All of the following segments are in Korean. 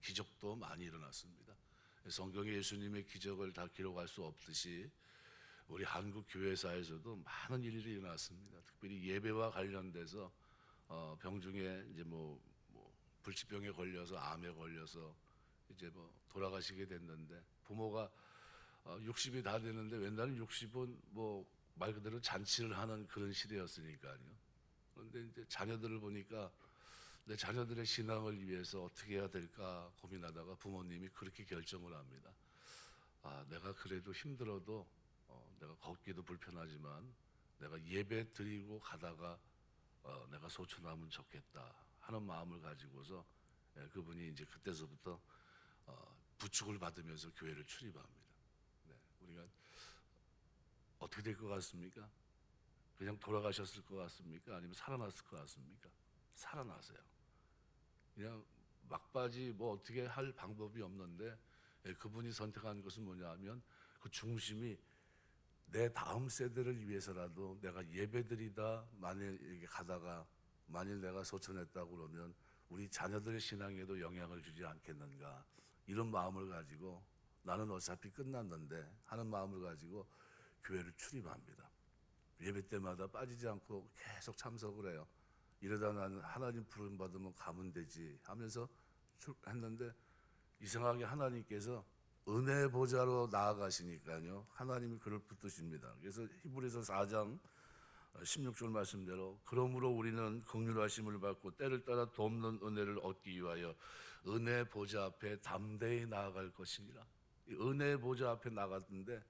기적도 많이 일어났습니다. 성경에 예수님의 기적을 다 기록할 수 없듯이 우리 한국 교회사에서도 많은 일이 일어났습니다. 특별히 예배와 관련돼서 병중에 이제 뭐 불치병에 걸려서 암에 걸려서 이제 뭐 돌아가시게 됐는데 부모가 60이 다 되는데 옛날에 60은 뭐 말 그대로 잔치를 하는 그런 시대였으니까요. 그런데 이제 자녀들을 보니까 내 자녀들의 신앙을 위해서 어떻게 해야 될까 고민하다가 부모님이 그렇게 결정을 합니다. 내가 그래도 힘들어도 내가 걷기도 불편하지만 내가 예배 드리고 가다가 내가 소천하면 좋겠다 하는 마음을 가지고서 그분이 이제 그때서부터 부축을 받으면서 교회를 출입합니다. 네, 우리가 어떻게 될 것 같습니까? 그냥 돌아가셨을 것 같습니까? 아니면 살아났을 것 같습니까? 살아나세요. 그냥 막바지 뭐 어떻게 할 방법이 없는데 그분이 선택한 것은 뭐냐면 그 중심이 내 다음 세대를 위해서라도 내가 예배드리다 만일 이렇게 가다가 만일 내가 소천했다고 그러면 우리 자녀들의 신앙에도 영향을 주지 않겠는가 이런 마음을 가지고 나는 어차피 끝났는데 하는 마음을 가지고 교회를 출입합니다. 예배 때마다 빠지지 않고 계속 참석을 해요. 이러다 나는 하나님 부름 받으면 가면 되지 하면서 했는데 이상하게 하나님께서 은혜 보좌로 나아가시니까요. 하나님이 그를 붙드십니다. 그래서 히브리서 4장 16절 말씀대로 그러므로 우리는 긍휼하심을 받고 때를 따라 돕는 은혜를 얻기 위하여 은혜 보좌 앞에 담대히 나아갈 것이니라. 이 은혜 보좌 앞에 나갔는데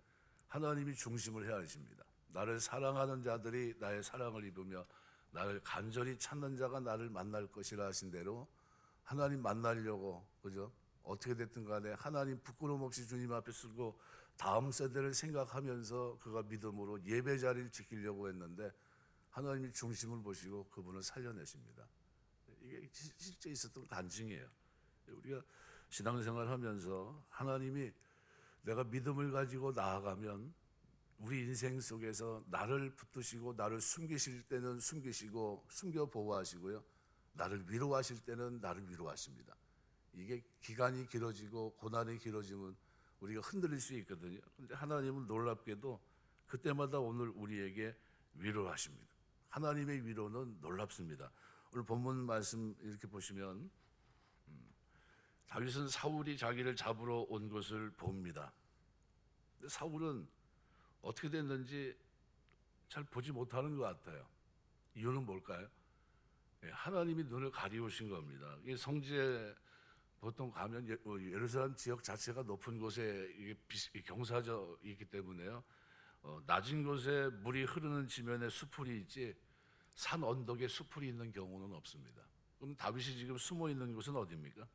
하나님이 중심을 해야 하십니다. 나를 사랑하는 자들이 나의 사랑을 입으며 나를 간절히 찾는 자가 나를 만날 것이라 하신 대로 하나님 만나려고 그죠? 어떻게 됐든 간에 하나님 부끄러움 없이 주님 앞에 쓰고 다음 세대를 생각하면서 그가 믿음으로 예배 자리를 지키려고 했는데 하나님이 중심을 보시고 그분을 살려내십니다. 이게 실제 있었던 간증이에요. 우리가 신앙생활 하면서 하나님이 내가 믿음을 가지고 나아가면 우리 인생 속에서 나를 붙드시고 나를 숨기실 때는 숨기시고 숨겨 보호하시고요. 나를 위로하실 때는 나를 위로하십니다. 이게 기간이 길어지고 고난이 길어지면 우리가 흔들릴 수 있거든요. 그런데 하나님은 놀랍게도 그때마다 오늘 우리에게 위로를 하십니다. 하나님의 위로는 놀랍습니다. 오늘 본문 말씀 이렇게 보시면 다윗은 사울이 자기를 잡으러 온 것을 봅니다. 사울은 어떻게 됐는지 잘 보지 못하는 것 같아요. 이유는 뭘까요? 하나님이 눈을 가리우신 겁니다. 성지에 보통 가면 예루살렘 지역 자체가 높은 곳에 경사져 있기 때문에요. 낮은 곳에 물이 흐르는 지면에 수풀이 있지 산 언덕에 수풀이 있는 경우는 없습니다. 그럼 다윗이 지금 숨어 있는 곳은 어디입니까?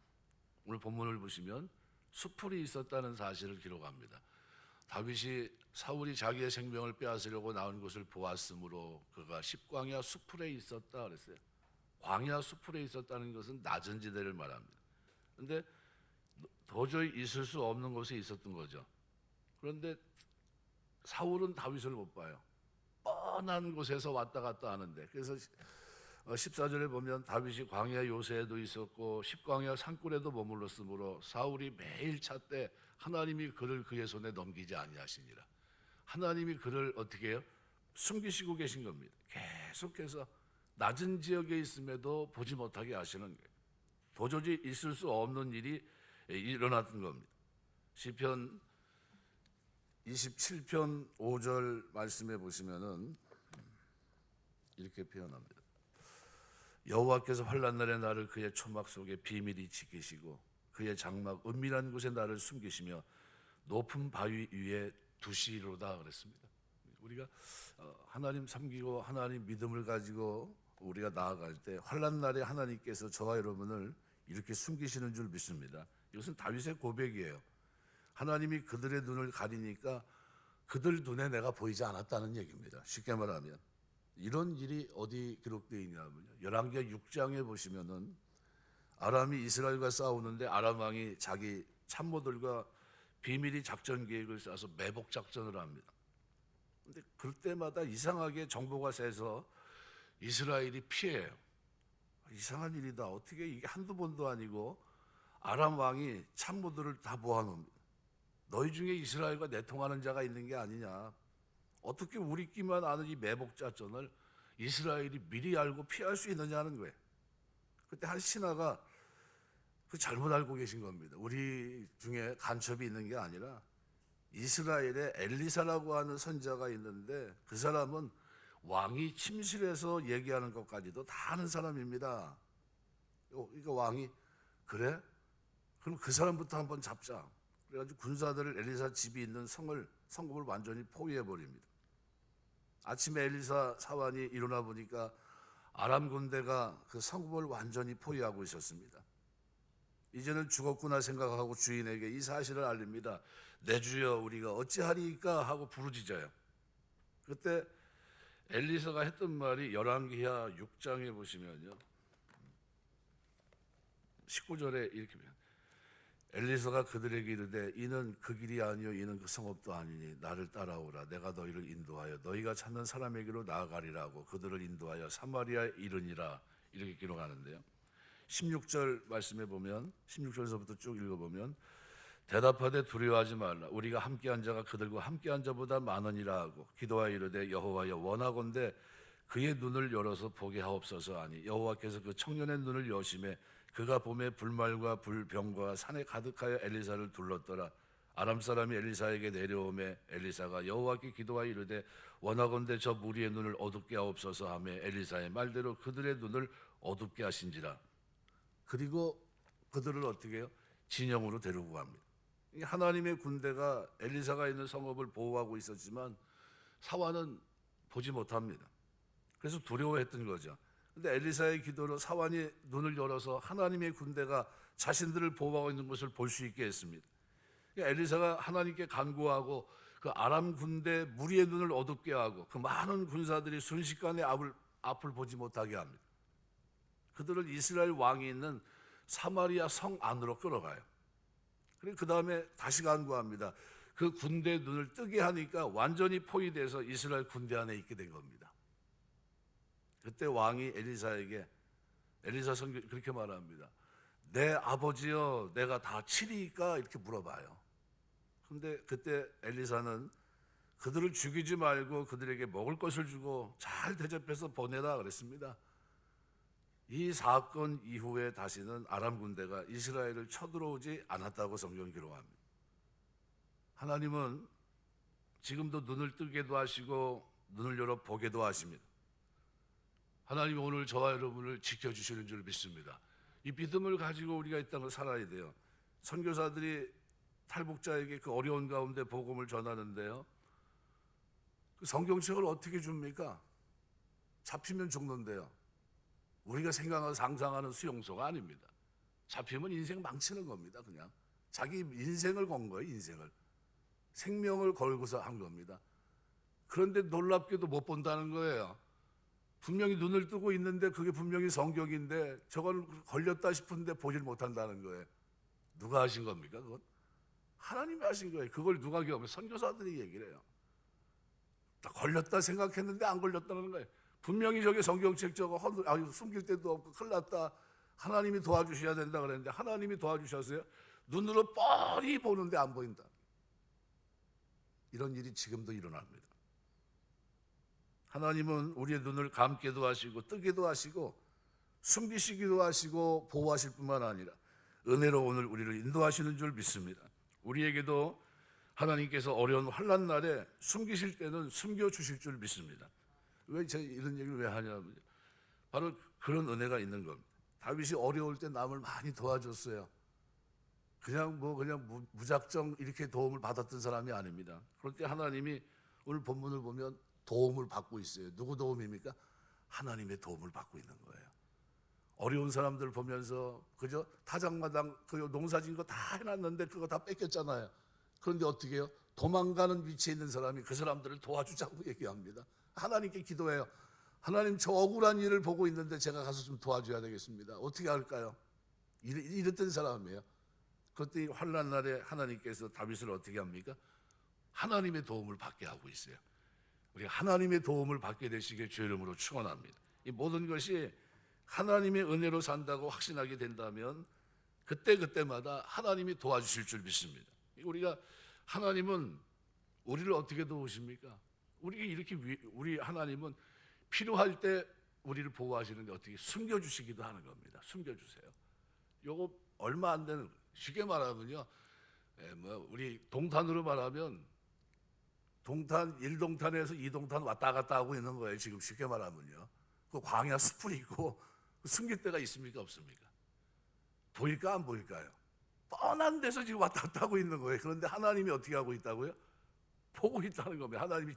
오늘 본문을 보시면 수풀이 있었다는 사실을 기록합니다. 다윗이 사울이 자기의 생명을 빼앗으려고 나온 것을 보았으므로 그가 십광야 수풀에 있었다 그랬어요. 광야 수풀에 있었다는 것은 낮은 지대를 말합니다. 그런데 도저히 있을 수 없는 곳에 있었던 거죠. 그런데 사울은 다윗을 못 봐요. 뻔한 곳에서 왔다 갔다 하는데 그래서 14절에 보면 다윗이 광야 요새에도 있었고 십광야 산골에도 머물렀으므로 사울이 매일 찾되 하나님이 그를 그의 손에 넘기지 아니하시니라. 하나님이 그를 어떻게 해요? 숨기시고 계신 겁니다. 계속해서 낮은 지역에 있음에도 보지 못하게 하시는 거예요. 도저히 있을 수 없는 일이 일어났던 겁니다. 시편 27편 5절 말씀해 보시면은 이렇게 표현합니다. 여호와께서 환난 날에 나를 그의 초막 속에 비밀히 지키시고 그의 장막 은밀한 곳에 나를 숨기시며 높은 바위 위에 두시리로다 그랬습니다. 우리가 하나님 섬기고 하나님 믿음을 가지고 우리가 나아갈 때 환난 날에 하나님께서 저와 여러분을 이렇게 숨기시는 줄 믿습니다. 이것은 다윗의 고백이에요. 하나님이 그들의 눈을 가리니까 그들 눈에 내가 보이지 않았다는 얘기입니다. 쉽게 말하면 이런 일이 어디 기록되어 있냐면요. 열왕기하 6장에 보시면은 아람이 이스라엘과 싸우는데 아람 왕이 자기 참모들과 비밀히 작전 계획을 짜서 매복 작전을 합니다. 근데 그때마다 이상하게 정보가 새서 이스라엘이 피해요. 이상한 일이다. 어떻게 이게 한두 번도 아니고 아람 왕이 참모들을 다 모아놓습니다. 너희 중에 이스라엘과 내통하는 자가 있는 게 아니냐. 어떻게 우리끼만 아는 이 매복작전을 이스라엘이 미리 알고 피할 수 있느냐는 거예요. 그때 한 신하가 그 잘못 알고 계신 겁니다. 우리 중에 간첩이 있는 게 아니라 이스라엘에 엘리사라고 하는 선자가 있는데 그 사람은 왕이 침실에서 얘기하는 것까지도 다 아는 사람입니다. 그러니까 왕이 그래? 그럼 그 사람부터 한번 잡자. 그래가지고 군사들을 엘리사 집이 있는 성읍을 완전히 포위해 버립니다. 아침에 엘리사 사환이 일어나 보니까 아람 군대가 그 성읍을 완전히 포위하고 있었습니다. 이제는 죽었구나 생각하고 주인에게 이 사실을 알립니다. 내 주여 우리가 어찌하리까 하고 부르짖어요. 그때 엘리사가 했던 말이 열왕기하 6장에 보시면요, 19절에 이렇게 엘리사가 그들에게 이르되 이는 그 길이 아니요 이는 그 성읍도 아니니 나를 따라오라. 내가 너희를 인도하여 너희가 찾는 사람에게로 나아가리라고 그들을 인도하여 사마리아에 이르니라. 이렇게 기록하는데요, 16절 말씀해 보면 16절에서부터 쭉 읽어보면 대답하되 두려워하지 말라. 우리가 함께한 자가 그들과 함께한 자보다 많으니라 하고 기도하여 이르되 여호와여 원하건대 그의 눈을 열어서 보게 하옵소서 하니 여호와께서 그 청년의 눈을 여심해 그가 봄에 불말과 불병과 산에 가득하여 엘리사를 둘렀더라. 아람 사람이 엘리사에게 내려오매 엘리사가 여호와께 기도하여 이르되 원하건대 저 무리의 눈을 어둡게 하옵소서 하며 엘리사의 말대로 그들의 눈을 어둡게 하신지라. 그리고 그들을 어떻게 해요? 진영으로 데리고 갑니다. 하나님의 군대가 엘리사가 있는 성읍을 보호하고 있었지만 사환은 보지 못합니다. 그래서 두려워했던 거죠. 근데 엘리사의 기도로 사환이 눈을 열어서 하나님의 군대가 자신들을 보호하고 있는 것을 볼 수 있게 했습니다. 엘리사가 하나님께 간구하고 그 아람 군대 무리의 눈을 어둡게 하고 그 많은 군사들이 순식간에 앞을 보지 못하게 합니다. 그들을 이스라엘 왕이 있는 사마리아 성 안으로 끌어가요. 그리고 그 다음에 다시 간구합니다. 그 군대 눈을 뜨게 하니까 완전히 포위돼서 이스라엘 군대 안에 있게 된 겁니다. 그때 왕이 엘리사에게, 엘리사 성경 그렇게 말합니다. 내 아버지여 내가 다 치리까? 이렇게 물어봐요. 그런데 그때 엘리사는 그들을 죽이지 말고 그들에게 먹을 것을 주고 잘 대접해서 보내라 그랬습니다. 이 사건 이후에 다시는 아람 군대가 이스라엘을 쳐들어오지 않았다고 성경이 기록합니다. 하나님은 지금도 눈을 뜨게도 하시고 눈을 열어 보게도 하십니다. 하나님이 오늘 저와 여러분을 지켜주시는 줄 믿습니다. 이 믿음을 가지고 우리가 이 땅을 살아야 돼요. 선교사들이 탈북자에게 그 어려운 가운데 복음을 전하는데요, 그 성경책을 어떻게 줍니까? 잡히면 죽는데요. 우리가 생각하고 상상하는 수용소가 아닙니다. 잡히면 인생 망치는 겁니다. 그냥 자기 인생을 건 거예요. 인생을, 생명을 걸고서 한 겁니다. 그런데 놀랍게도 못 본다는 거예요. 분명히 눈을 뜨고 있는데 그게 분명히 성경인데 저걸 걸렸다 싶은데 보질 못한다는 거예요. 누가 하신 겁니까? 그건 하나님이 하신 거예요. 그걸 누가 경험해? 선교사들이 얘기를 해요. 걸렸다 생각했는데 안 걸렸다는 거예요. 분명히 저게 성경책 저거 숨길 데도 없고 큰일 났다, 하나님이 도와주셔야 된다 그랬는데 하나님이 도와주셨어요? 눈으로 뻔히 보는데 안 보인다. 이런 일이 지금도 일어납니다. 하나님은 우리의 눈을 감게도 하시고 뜨게도 하시고 숨기시기도 하시고 보호하실 뿐만 아니라 은혜로 오늘 우리를 인도하시는 줄 믿습니다. 우리에게도 하나님께서 어려운 환난 날에 숨기실 때는 숨겨주실 줄 믿습니다. 왜 제가 이런 얘기를 왜 하냐면 바로 그런 은혜가 있는 겁니다. 다윗이 어려울 때 남을 많이 도와줬어요. 그냥 무작정 이렇게 도움을 받았던 사람이 아닙니다. 그럴 때 하나님이 오늘 본문을 보면 도움을 받고 있어요. 누구 도움입니까? 하나님의 도움을 받고 있는 거예요. 어려운 사람들 보면서 그저 타작마당 그 농사진 거 다 해놨는데 그거 다 뺏겼잖아요. 그런데 어떻게 해요? 도망가는 위치에 있는 사람이 그 사람들을 도와주자고 얘기합니다. 하나님께 기도해요. 하나님, 저 억울한 일을 보고 있는데 제가 가서 좀 도와줘야 되겠습니다. 어떻게 할까요? 이랬던 사람이에요. 그때 환난 날에 하나님께서 다윗을 어떻게 합니까? 하나님의 도움을 받게 하고 있어요. 우리가 하나님의 도움을 받게 되시길 주의 이름으로 축원합니다. 이 모든 것이 하나님의 은혜로 산다고 확신하게 된다면 그때마다 하나님이 도와주실 줄 믿습니다. 우리가 하나님은 우리를 어떻게 도우십니까? 우리 하나님은 필요할 때 우리를 보호하시는데 어떻게 숨겨주시기도 하는 겁니다. 숨겨주세요. 요거 얼마 안 되는, 쉽게 말하면요, 우리 동탄으로 말하면 동탄 1동탄에서 2동탄 왔다 갔다 하고 있는 거예요. 지금 쉽게 말하면요. 그 광야 숲을 있고 숨길 데가 있습니까? 없습니까? 보일까 안 보일까요? 뻔한 데서 지금 왔다 갔다 하고 있는 거예요. 그런데 하나님이 어떻게 하고 있다고요? 보고 있다는 겁니다. 하나님이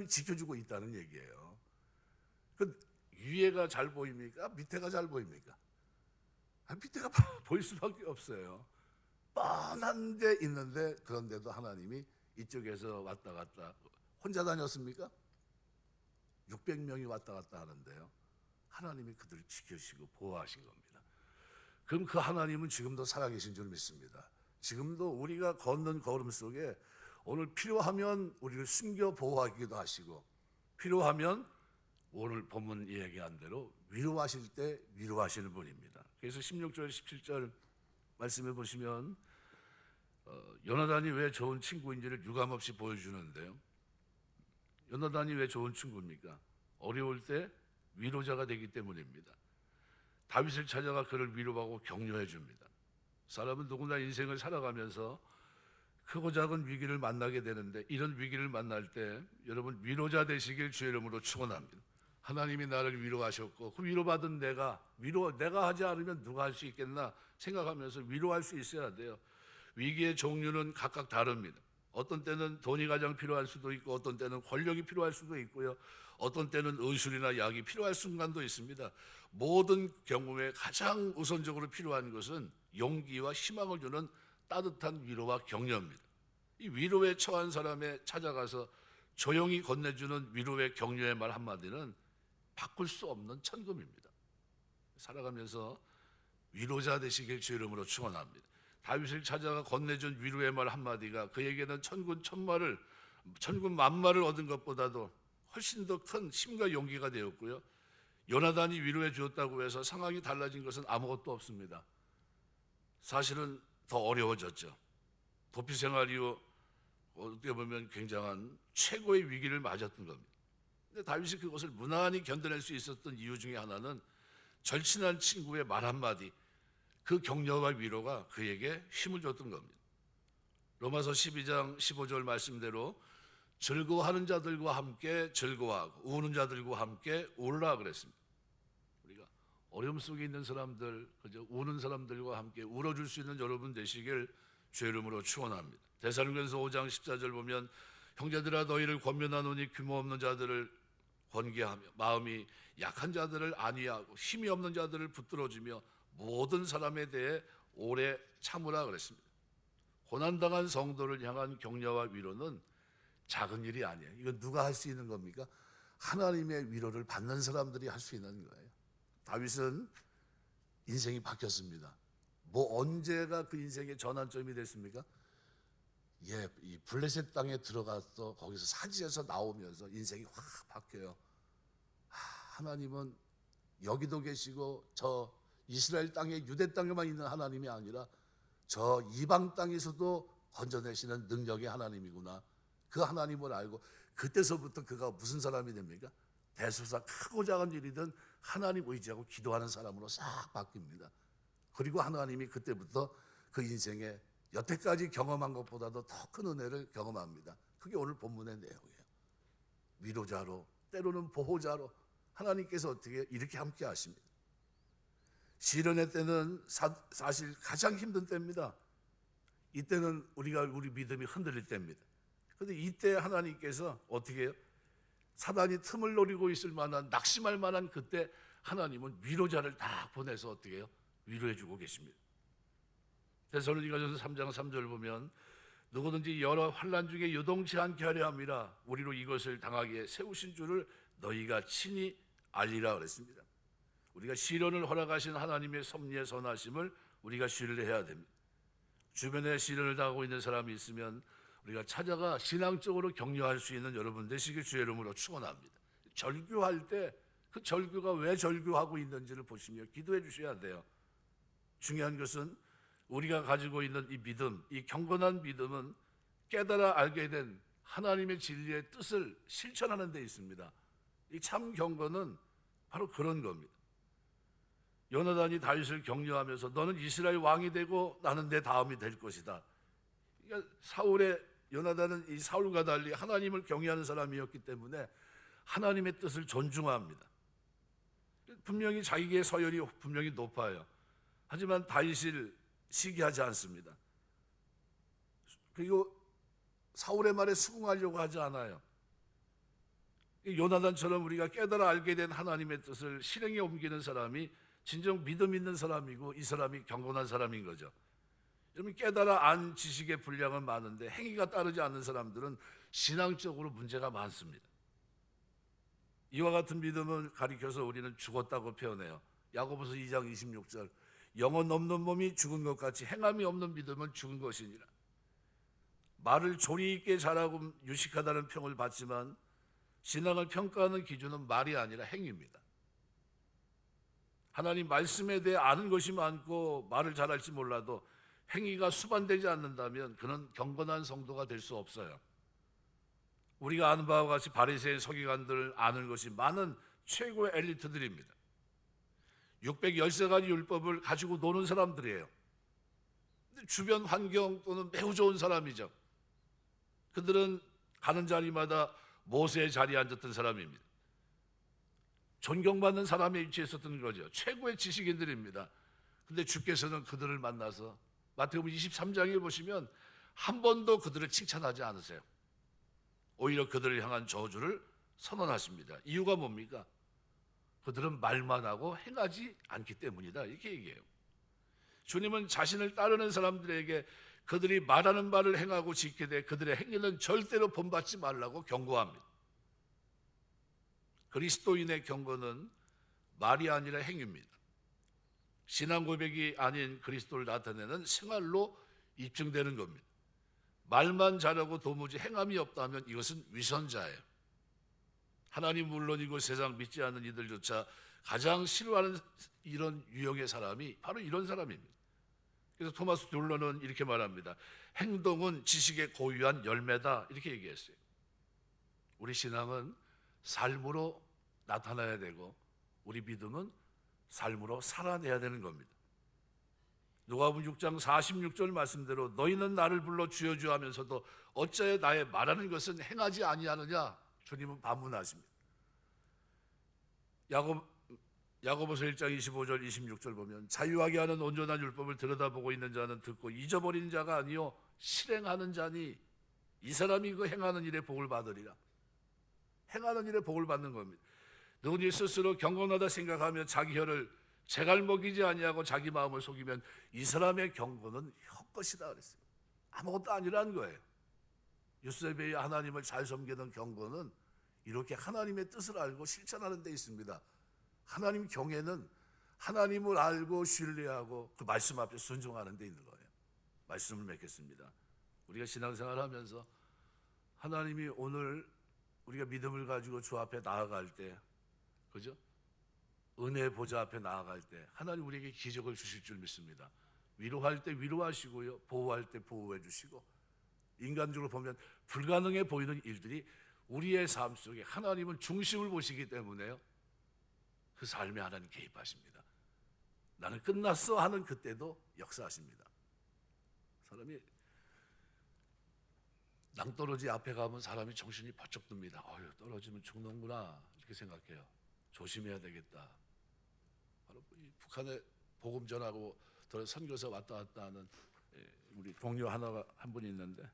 지켜주고 있다는 얘기예요. 그 위에가 잘 보입니까? 밑에가 잘 보입니까? 밑에가 보일 수밖에 없어요. 뻔한 데 있는데, 그런데도 하나님이 이쪽에서 왔다 갔다, 혼자 다녔습니까? 600명이 왔다 갔다 하는데요, 하나님이 그들을 지켜주시고 보호하신 겁니다. 그럼 그 하나님은 지금도 살아계신 줄 믿습니다. 지금도 우리가 걷는 걸음 속에 오늘 필요하면 우리를 숨겨 보호하기도 하시고, 필요하면 오늘 본문 이야기한 대로 위로하실 때 위로하시는 분입니다. 그래서 16절 17절 말씀해 보시면 요나단이 왜 좋은 친구인지를 유감없이 보여주는데요, 요나단이 왜 좋은 친구입니까? 어려울 때 위로자가 되기 때문입니다. 다윗을 찾아가 그를 위로하고 격려해 줍니다. 사람은 누구나 인생을 살아가면서 크고 작은 위기를 만나게 되는데, 이런 위기를 만날 때 여러분 위로자 되시길 주의 이름으로 축원합니다. 하나님이 나를 위로하셨고, 그 위로받은 내가 하지 않으면 누가 할 수 있겠나 생각하면서 위로할 수 있어야 돼요. 위기의 종류는 각각 다릅니다. 어떤 때는 돈이 가장 필요할 수도 있고, 어떤 때는 권력이 필요할 수도 있고요, 어떤 때는 의술이나 약이 필요할 순간도 있습니다. 모든 경우에 가장 우선적으로 필요한 것은 용기와 희망을 주는 따뜻한 위로와 격려입니다. 이 위로에 처한 사람에 찾아가서 조용히 건네주는 위로의 격려의 말 한마디는 바꿀 수 없는 천금입니다. 살아가면서 위로자 되시길 주 이름으로 축원합니다. 다윗을 찾아가 건네준 위로의 말 한마디가 그에게는 천군 만마를 얻은 것보다도 훨씬 더 큰 힘과 용기가 되었고요, 요나단이 위로해 주었다고 해서 상황이 달라진 것은 아무것도 없습니다. 사실은 더 어려워졌죠. 도피 생활 이후 어떻게 보면 굉장한 최고의 위기를 맞았던 겁니다. 근데 다윗이 그것을 무난히 견뎌낼 수 있었던 이유 중에 하나는 절친한 친구의 말 한마디, 그 격려와 위로가 그에게 힘을 줬던 겁니다. 로마서 12장 15절 말씀대로 즐거워하는 자들과 함께 즐거워하고 우는 자들과 함께 울라 그랬습니다. 우리가 어려움 속에 있는 사람들, 그저 우는 사람들과 함께 울어줄 수 있는 여러분 되시길 주의 이름으로 축원합니다. 데살로니가서 5장 14절 보면 형제들아 너희를 권면하노니 규모 없는 자들을 권계하며 마음이 약한 자들을 안위하고 힘이 없는 자들을 붙들어주며 모든 사람에 대해 오래 참으라 그랬습니다. 고난당한 성도를 향한 격려와 위로는 작은 일이 아니에요. 이건 누가 할 수 있는 겁니까? 하나님의 위로를 받는 사람들이 할 수 있는 거예요. 다윗은 인생이 바뀌었습니다. 언제가 그 인생의 전환점이 됐습니까? 이 블레셋 땅에 들어가서 거기서 사지에서 나오면서 인생이 확 바뀌어요. 하나님은 여기도 계시고 저 이스라엘 땅에 유대 땅에만 있는 하나님이 아니라 저 이방 땅에서도 건져내시는 능력의 하나님이구나. 그 하나님을 알고 그때서부터 그가 무슨 사람이 됩니까? 대소사 크고 작은 일이든 하나님 의지하고 기도하는 사람으로 싹 바뀝니다. 그리고 하나님이 그때부터 그 인생에 여태까지 경험한 것보다도 더 큰 은혜를 경험합니다. 그게 오늘 본문의 내용이에요. 위로자로, 때로는 보호자로 하나님께서 어떻게 이렇게 함께 하십니다. 시련의 때는 사실 가장 힘든 때입니다. 이때는 우리 믿음이 흔들릴 때입니다. 그런데 이때 하나님께서 어떻게 해요? 사단이 틈을 노리고 있을 만한, 낙심할 만한 그때 하나님은 위로자를 다 보내서 어떻게 해요? 위로해 주고 계십니다. 데살로니가전서 3장 3절 보면 누구든지 여러 환난 중에 요동치 않게 하려 함이라 우리로 이것을 당하기에 세우신 줄을 너희가 친히 알리라 그랬습니다. 우리가 시련을 허락하신 하나님의 섭리의 선하심을 우리가 신뢰해야 됩니다. 주변에 시련을 당하고 있는 사람이 있으면 우리가 찾아가 신앙적으로 격려할 수 있는 여러분 되시길 주의 이름으로 축원합니다. 절규할 때 그 절규가 왜 절규하고 있는지를 보시며 기도해 주셔야 돼요. 중요한 것은 우리가 가지고 있는 이 믿음, 이 경건한 믿음은 깨달아 알게 된 하나님의 진리의 뜻을 실천하는 데 있습니다. 이 참 경건은 바로 그런 겁니다. 요나단이 다윗을 격려하면서 너는 이스라엘 왕이 되고 나는 내 다음이 될 것이다. 그러니까 요나단은 이 사울과 달리 하나님을 경외하는 사람이었기 때문에 하나님의 뜻을 존중합니다. 분명히 자기의 서열이 분명히 높아요. 하지만 다윗을 시기하지 않습니다. 그리고 사울의 말에 수긍하려고 하지 않아요. 요나단처럼 우리가 깨달아 알게 된 하나님의 뜻을 실행에 옮기는 사람이 진정 믿음 있는 사람이고 이 사람이 경건한 사람인 거죠. 여러분, 깨달아 안 지식의 분량은 많은데 행위가 따르지 않는 사람들은 신앙적으로 문제가 많습니다. 이와 같은 믿음을 가리켜서 우리는 죽었다고 표현해요. 야고보서 2장 26절, 영혼 없는 몸이 죽은 것 같이 행함이 없는 믿음은 죽은 것이니라. 말을 조리 있게 잘하고 유식하다는 평을 받지만 신앙을 평가하는 기준은 말이 아니라 행위입니다. 하나님 말씀에 대해 아는 것이 많고 말을 잘할지 몰라도 행위가 수반되지 않는다면 그는 경건한 성도가 될 수 없어요. 우리가 아는 바와 같이 바리새인 서기관들 아는 것이 많은 최고의 엘리트들입니다. 613가지 율법을 가지고 노는 사람들이에요. 주변 환경 또는 매우 좋은 사람이죠. 그들은 가는 자리마다 모세의 자리에 앉았던 사람입니다. 존경받는 사람의 위치에 있었던 거죠. 최고의 지식인들입니다. 근데 주께서는 그들을 만나서 마태복음 23장에 보시면 한 번도 그들을 칭찬하지 않으세요. 오히려 그들을 향한 저주를 선언하십니다. 이유가 뭡니까? 그들은 말만 하고 행하지 않기 때문이다, 이렇게 얘기해요. 주님은 자신을 따르는 사람들에게 그들이 말하는 바를 행하고 지키되 그들의 행위는 절대로 본받지 말라고 경고합니다. 그리스도인의 경건은 말이 아니라 행위입니다. 신앙 고백이 아닌 그리스도를 나타내는 생활로 입증되는 겁니다. 말만 잘하고 도무지 행함이 없다면 이것은 위선자예요. 하나님 물론이고 세상 믿지 않는 이들조차 가장 싫어하는 이런 유형의 사람이 바로 이런 사람입니다. 그래서 토마스 듈러는 이렇게 말합니다. 행동은 지식의 고유한 열매다, 이렇게 얘기했어요. 우리 신앙은 삶으로 나타나야 되고 우리 믿음은 삶으로 살아내야 되는 겁니다. 누가복음 6장 46절 말씀대로 너희는 나를 불러 주여 주여 하면서도 어찌하여 나의 말하는 것은 행하지 아니하느냐, 주님은 반문하십니다. 야고보서 1장 25절 26절 보면 자유하게 하는 온전한 율법을 들여다보고 있는 자는 듣고 잊어버리는 자가 아니요 실행하는 자니 이 사람이 그 행하는 일에 복을 받으리라. 행하는 일에 복을 받는 겁니다. 누구니 스스로 경건하다 생각하며 자기 혀를 재갈 먹이지 아니하고 자기 마음을 속이면 이 사람의 경건은 헛것이다 그랬어요. 아무것도 아니라는 거예요. 요셉이 하나님을 잘 섬기는 경건은 이렇게 하나님의 뜻을 알고 실천하는 데 있습니다. 하나님 경외는 하나님을 알고 신뢰하고 그 말씀 앞에 순종하는 데 있는 거예요. 말씀을 맺겠습니다. 우리가 신앙생활 하면서 하나님이 오늘 우리가 믿음을 가지고 주 앞에 나아갈 때, 그죠? 은혜의 보좌 앞에 나아갈 때 하나님 우리에게 기적을 주실 줄 믿습니다. 위로할 때 위로하시고요, 보호할 때 보호해 주시고, 인간적으로 보면 불가능해 보이는 일들이 우리의 삶 속에 하나님은 중심을 보시기 때문에요, 그 삶에 하나님 개입하십니다. 나는 끝났어 하는 그때도 역사하십니다. 사람이 낭떠러지 앞에 가면 사람이 정신이 번쩍 듭니다. 떨어지면 죽는구나, 이렇게 생각해요. 조심해야 되겠다. 바로 이 북한에 복음 전하고 선교사 왔다 갔다 하는 우리 동료 한 분이 있는데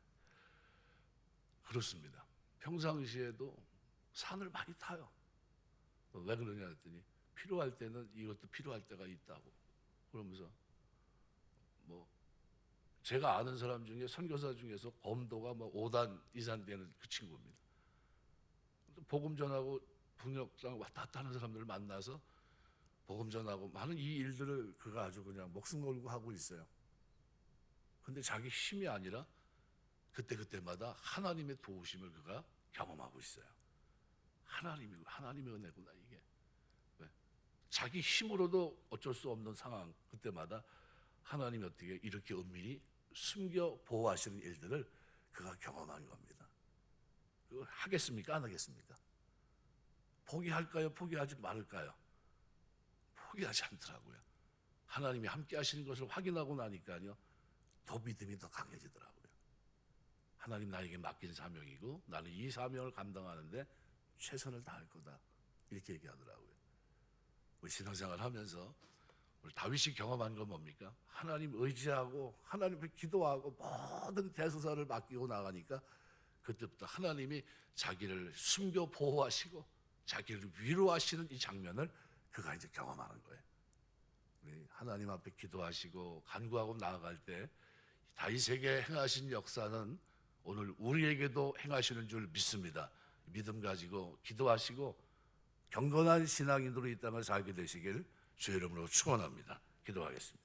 그렇습니다. 평상시에도 산을 많이 타요. 왜 그러냐 했더니 필요할 때는 이것도 필요할 때가 있다고. 그러면서 제가 아는 사람 중에 선교사 중에서 범도가 5단 이상 되는 그 친구입니다. 복음 전하고 북녘땅 왔다 갔다 하는 사람들을 만나서 복음 전하고 많은 이 일들을 그가 아주 그냥 목숨 걸고 하고 있어요. 근데 자기 힘이 아니라 그때마다 하나님의 도우심을 그가 경험하고 있어요. 하나님의 은혜구나 이게. 왜? 자기 힘으로도 어쩔 수 없는 상황, 그때마다 하나님이 어떻게 이렇게 은밀히 숨겨 보호하시는 일들을 그가 경험한 겁니다. 그걸 하겠습니까? 안 하겠습니까? 포기할까요? 포기하지 말을까요? 포기하지 않더라고요. 하나님이 함께 하시는 것을 확인하고 나니까요, 더 믿음이 더 강해지더라고요. 하나님 나에게 맡긴 사명이고 나는 이 사명을 감당하는데 최선을 다할 거다, 이렇게 얘기하더라고요. 우리 신앙생활 하면서 우리 다윗이 경험한 건 뭡니까? 하나님 의지하고 하나님 앞에 기도하고 모든 대소사를 맡기고 나가니까 그때부터 하나님이 자기를 숨겨 보호하시고 자기를 위로하시는 이 장면을 그가 이제 경험하는 거예요. 우리 하나님 앞에 기도하시고 간구하고 나아갈 때 다윗에게 행하신 역사는 오늘 우리에게도 행하시는 줄 믿습니다. 믿음 가지고 기도하시고 경건한 신앙인으로 이 땅을 살게 되시길 주의 이름으로 축원합니다. 기도하겠습니다.